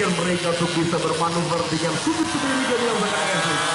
mereka untuk bisa bermanuver dengan sudut-sudut yang sangat efektif.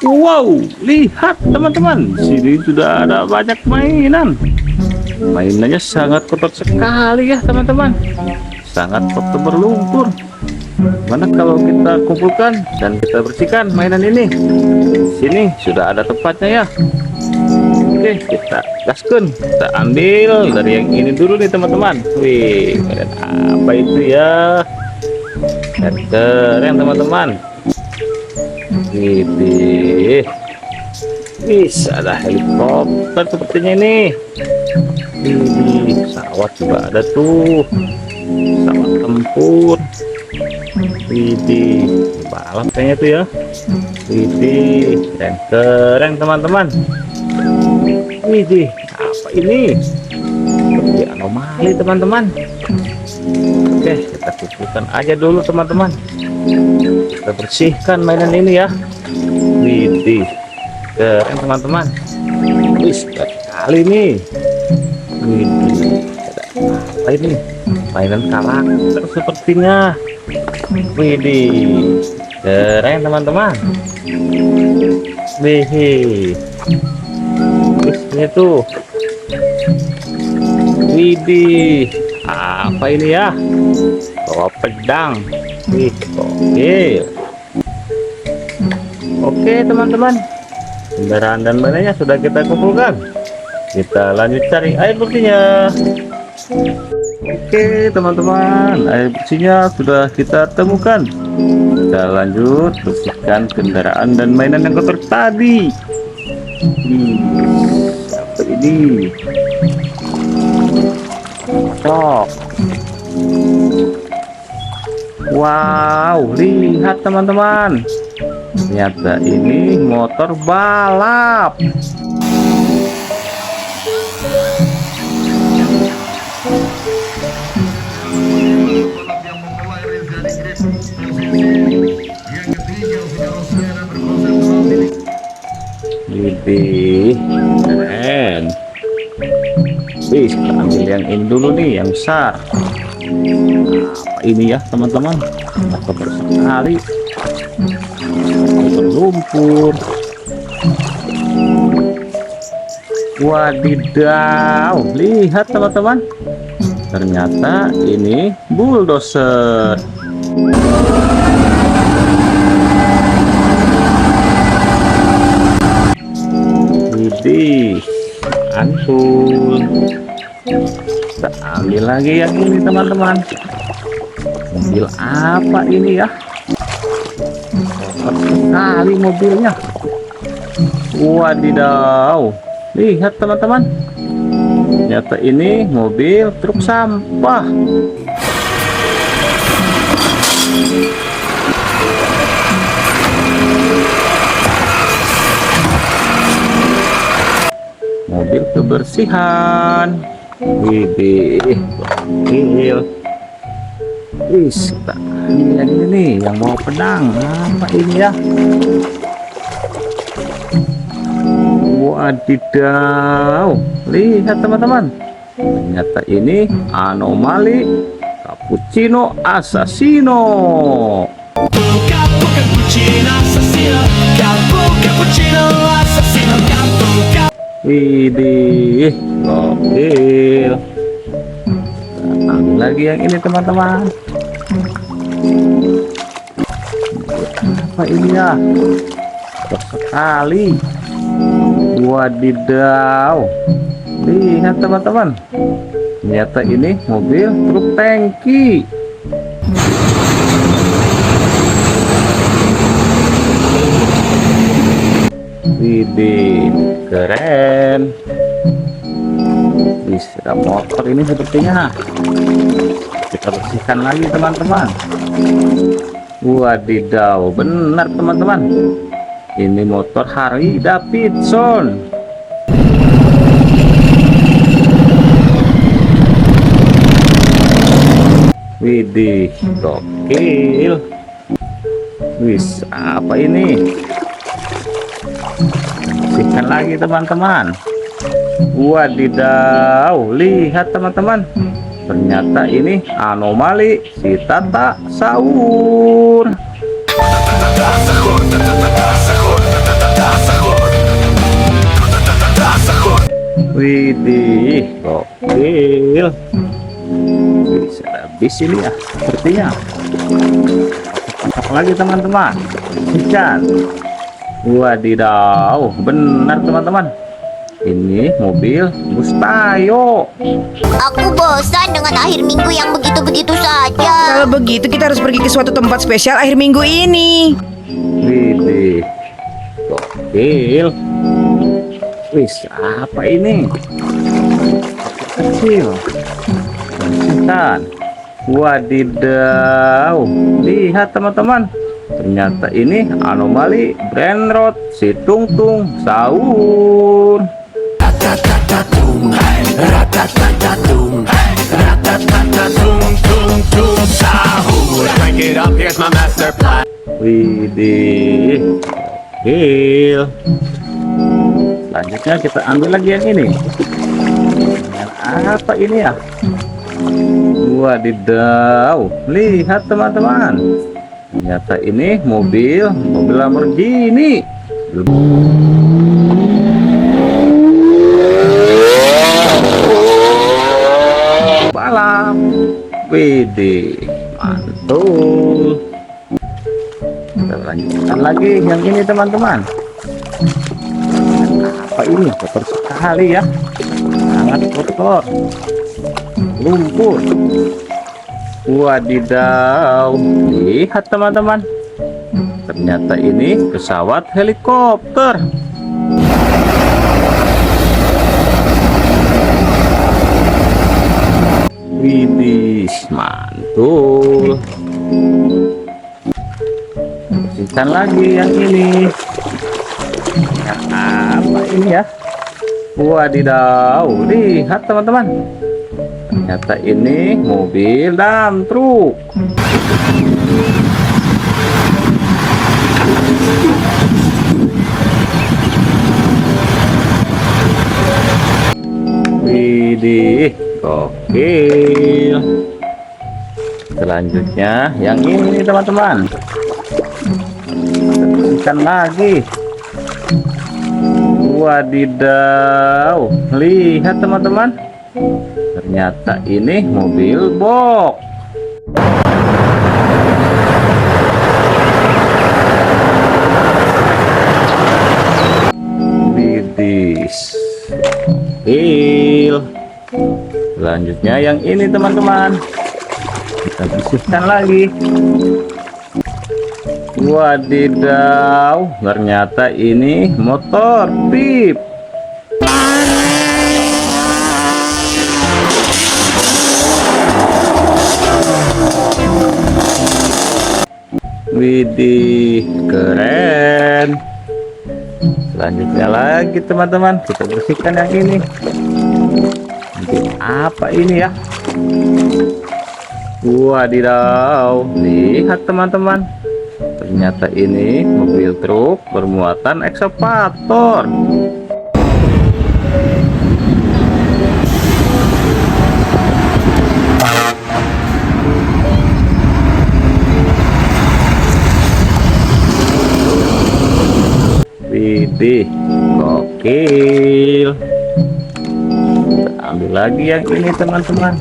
Wow, lihat teman-teman, sini sudah ada banyak mainan. Mainannya sangat kotor sekali ya teman-teman, sangat kotor berlumpur. Mana kalau kita kumpulkan dan kita bersihkan mainan ini? Sini sudah ada tempatnya ya. Oke, kita gaskan, kita ambil dari yang ini dulu nih teman-teman. Wih, mainan apa itu ya? Keren teman-teman. Ini bisa ada helikopter sepertinya ini. Ini pesawat juga ada tuh, pesawat tempur. Ini balap kayaknya tuh ya. Ini keren teman-teman. Ini apa ini? Seperti anomali teman-teman. Oke, kita kumpulkan aja dulu teman-teman. Kita bersihkan mainan ini ya. Widih, keren teman-teman. Wih, kali ini. Widih, ada apa ini? Mainan karakter sepertinya. Widih, keren teman-teman. Wih, ini tuh. Widih, apa ini ya? Bawa pedang. Wih, oke teman-teman, kendaraan dan mainannya sudah kita kumpulkan. Kita lanjut cari air bersihnya. Oke teman-teman, air bersihnya sudah kita temukan. Kita lanjut bersihkan kendaraan dan mainan yang kotor tadi. Apa ini? Cok. Wow, lihat teman-teman, ternyata ini motor balap. Widih, keren. Wih, kita ambil yang ini dulu nih, yang besar. Apa ini ya teman-teman? Kotor sekali, berlumpur. Wadidaw, lihat teman-teman, ternyata ini bulldozer. Widih, mantul. Kita ambil lagi yang ini teman-teman. Mobil apa ini ya? Kotor sekali mobilnya. Wadidaw, lihat teman-teman, ternyata ini mobil truk sampah. Mobil kebersihan. Widih, gokil. Kita ambil yang ini nih, yang bawa pedang. Apa ini ya? Wadidaw, lihat teman-teman, ternyata ini anomali cappuccino assassino. Widih, gokil. Ambil lagi yang ini teman-teman. Apa ini ya? Kotor sekali. Wadidaw, lihat teman-teman, ternyata ini mobil truk tangki. Widih, keren. Bisa motor ini sepertinya. Kita bersihkan lagi teman-teman. Wadidaw, benar teman-teman, ini motor Harley Davidson. Widih, gokil. Wis, apa ini? bersihkan lagi teman-teman. Wadidaw, lihat teman-teman, ternyata ini anomali si Tata sahur. Widih, gokil. Bisa habis ini ya sepertinya. Lagi teman-teman, ikan. Wadidaw, benar teman-teman, ini mobil Mustayo. Aku bosan dengan akhir minggu yang begitu-begitu saja. Kalau begitu kita harus pergi ke suatu tempat spesial akhir minggu ini. Widih, gokil. Wis, apa ini? Kecil. Bersihkan. Wadidaw, lihat teman-teman, ternyata ini anomali brand road si Tungtung sahur. Widih, gokil. Selanjutnya kita ambil lagi yang ini. Yang apa ini ya? Wadidaw, lihat teman-teman, ternyata ini mobil Lamborghini balap. Widih, mantul. Kita lanjutkan lagi yang ini teman-teman. Apa ini? Kotor sekali ya, sangat kotor, lumpur. Wadidaw, lihat teman-teman, ternyata ini pesawat helikopter. Widih, mantul. Bersihkan lagi yang ini. Yang apa ini ya? Wadidaw, lihat teman-teman, ternyata ini mobil dump truk. Widih, gokil. Selanjutnya yang ini teman-teman, bersihkan lagi. Wadidaw, lihat teman-teman, ternyata ini mobil box. Widih, selanjutnya yang ini teman-teman, kita bersihkan lagi. Wadidaw, ternyata ini motor Pip. Widih, keren. Selanjutnya lagi teman-teman, kita bersihkan yang ini. Apa ini ya? Wadidaw, lihat teman-teman, ternyata ini mobil truk bermuatan ekskavator. Widih, gokil. Kita ambil lagi yang ini teman-teman.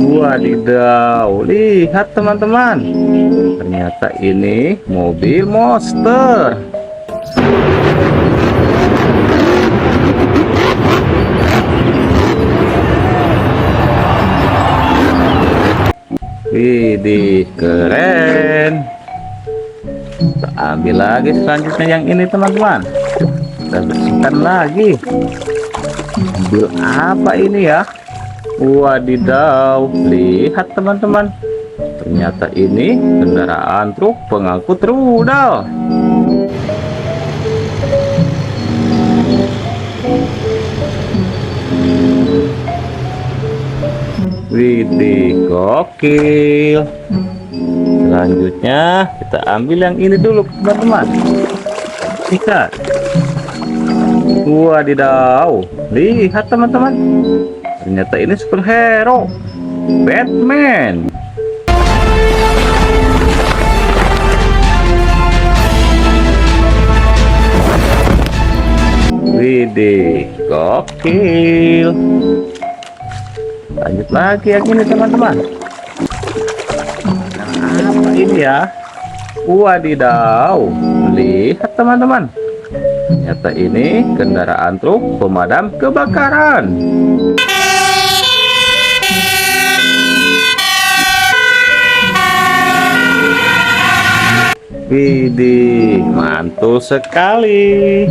Wadidaw, lihat teman-teman, ternyata ini mobil monster. Widih, keren. Kita ambil lagi selanjutnya yang ini teman-teman, kita bersihkan lagi. Mobil apa ini ya? Wadidaw, lihat teman-teman, ternyata ini kendaraan truk pengangkut rudal. Widih, gokil. Selanjutnya kita ambil yang ini dulu teman-teman. bersihkan. Wadidaw, lihat teman-teman, ternyata ini superhero Batman. Widih, gokil. Lanjut lagi yang ini teman-teman. Nah, apa ini ya? Wadidaw, lihat teman-teman, ternyata ini kendaraan truk pemadam kebakaran. Widih, mantul sekali.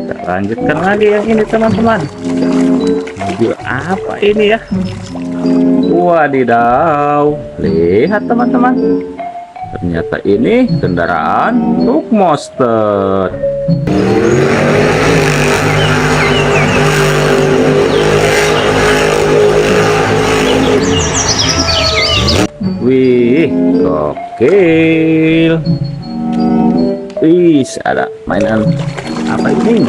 Kita lanjutkan lagi yang ini teman-teman. Mobil apa ini ya? Wadidaw, lihat teman-teman, ternyata ini kendaraan truk monster. Wih, gokil. Wih, ada mainan apa ini?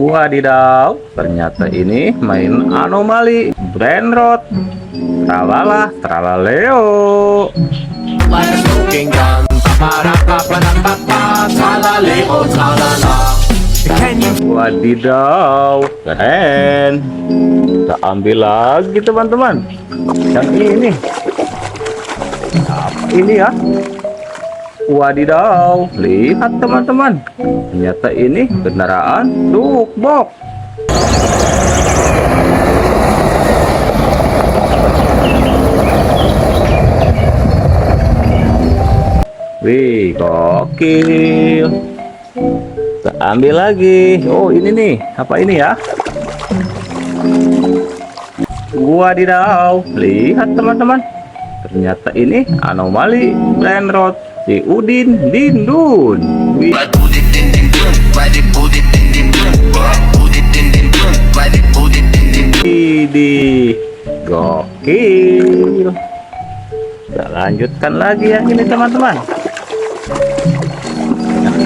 Wadidaw, ternyata ini main anomali Brain Rot. Tralala, tralaleo. Like a smoking gun. Pa-pa-da-pa-pa-da-pa-pa. Tralaleo, tralala. Can you Wadidaw, keren. Kita ambil lagi teman-teman. Yang ini apa ini ya? Wadidaw, lihat teman-teman, ternyata ini kendaraan truk box. Wih, gokil. Kita ambil lagi. Oh, ini nih, apa ini ya? Wadidaw, lihat teman-teman, ternyata ini anomali Brain Rot si Udin Dindun. Wih. Widih, gokil. Kita lanjutkan lagi yang ini teman-teman.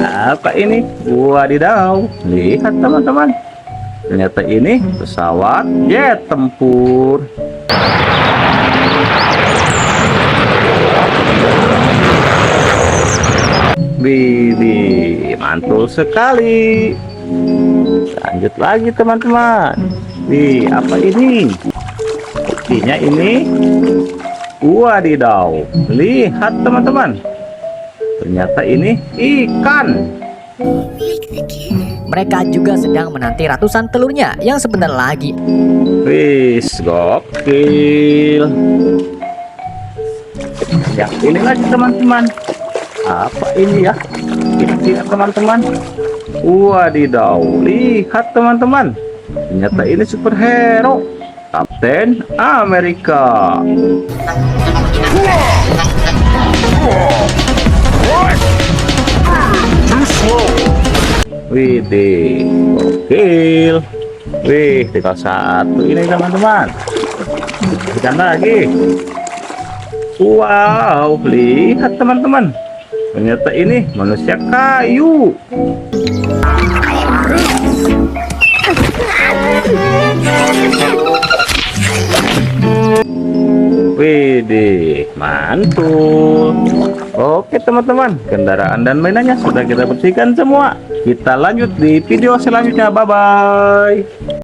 Apa ini? Wadidaw, lihat teman-teman, ternyata ini pesawat jet tempur. Widih, mantul sekali. Lanjut lagi teman-teman. Wih, apa ini? Sepertinya ini. Wadidaw, lihat teman-teman, ternyata ini ikan. Mereka juga sedang menanti ratusan telurnya yang sebentar lagi. Wis, gokil. Yang ini lagi teman-teman. Apa ini ya? Lihat teman-teman. Wadidaw, lihat teman-teman, ternyata ini superhero Kapten Amerika. Widih, gokil. Wih, tinggal satu ini teman-teman. Ikan lagi. Wow, lihat teman-teman, ternyata ini manusia kayu. Widih, mantul. Oke teman-teman, kendaraan dan mainannya sudah kita bersihkan semua. Kita lanjut di video selanjutnya. Bye-bye.